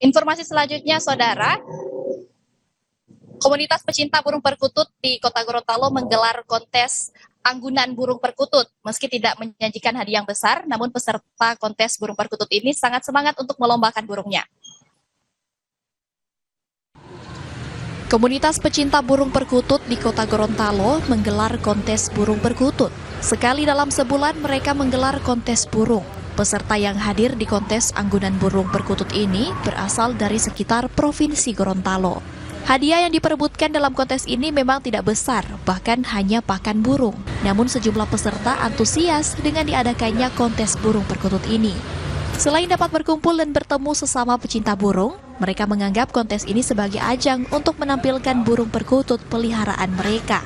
Informasi selanjutnya, Saudara, komunitas pecinta burung perkutut di Kota Gorontalo menggelar kontes anggunan burung perkutut. Meski tidak menjanjikan hadiah yang besar, namun peserta kontes burung perkutut ini sangat semangat untuk melombakan burungnya. Komunitas pecinta burung perkutut di Kota Gorontalo menggelar kontes burung perkutut. Sekali dalam sebulan mereka menggelar kontes burung. Peserta yang hadir di kontes anggunan burung perkutut ini berasal dari sekitar Provinsi Gorontalo. Hadiah yang diperebutkan dalam kontes ini memang tidak besar, bahkan hanya pakan burung. Namun sejumlah peserta antusias dengan diadakannya kontes burung perkutut ini. Selain dapat berkumpul dan bertemu sesama pecinta burung, mereka menganggap kontes ini sebagai ajang untuk menampilkan burung perkutut peliharaan mereka.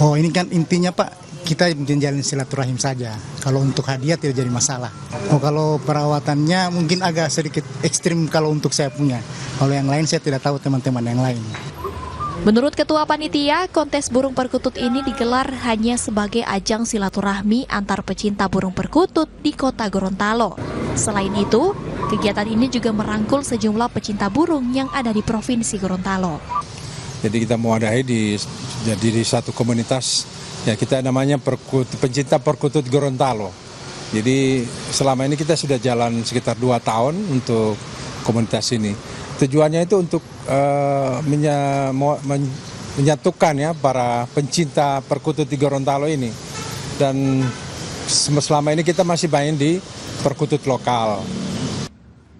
Oh, ini kan intinya Pak, kita menjalin silaturahim saja. Kalau untuk hadiah tidak jadi masalah. Oh, kalau perawatannya mungkin agak sedikit ekstrim kalau untuk saya punya. Kalau yang lain saya tidak tahu teman-teman yang lain. Menurut Ketua Panitia, kontes burung perkutut ini digelar hanya sebagai ajang silaturahmi antar pecinta burung perkutut di Kota Gorontalo. Selain itu, kegiatan ini juga merangkul sejumlah pecinta burung yang ada di Provinsi Gorontalo. Jadi kita mewadahi di satu komunitas, ya kita namanya pencinta perkutut Gorontalo. Jadi selama ini kita sudah jalan sekitar 2 tahun untuk komunitas ini. Tujuannya itu untuk menyatukan ya para pencinta perkutut di Gorontalo ini. Dan selama ini kita masih main di perkutut lokal.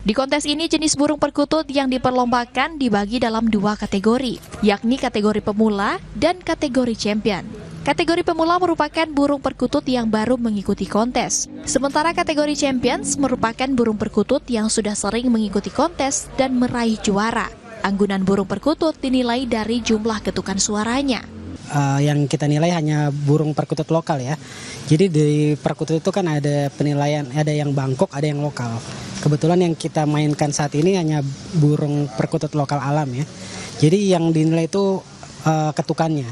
Di kontes ini jenis burung perkutut yang diperlombakan dibagi dalam 2 kategori, yakni kategori pemula dan kategori champion. Kategori pemula merupakan burung perkutut yang baru mengikuti kontes. Sementara kategori champions merupakan burung perkutut yang sudah sering mengikuti kontes dan meraih juara. Anggunan burung perkutut dinilai dari jumlah ketukan suaranya. Yang kita nilai hanya burung perkutut lokal ya. Jadi di perkutut itu kan ada penilaian, ada yang Bangkok, ada yang lokal. Kebetulan yang kita mainkan saat ini hanya burung perkutut lokal alam ya. Jadi yang dinilai itu ketukannya,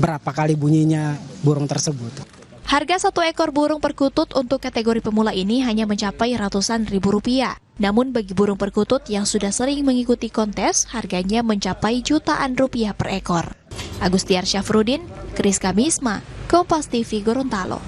berapa kali bunyinya burung tersebut. Harga satu ekor burung perkutut untuk kategori pemula ini hanya mencapai ratusan ribu rupiah. Namun bagi burung perkutut yang sudah sering mengikuti kontes, harganya mencapai jutaan rupiah per ekor. Agustiar Syafruddin, Kris Kamisma, Kompas TV Gorontalo.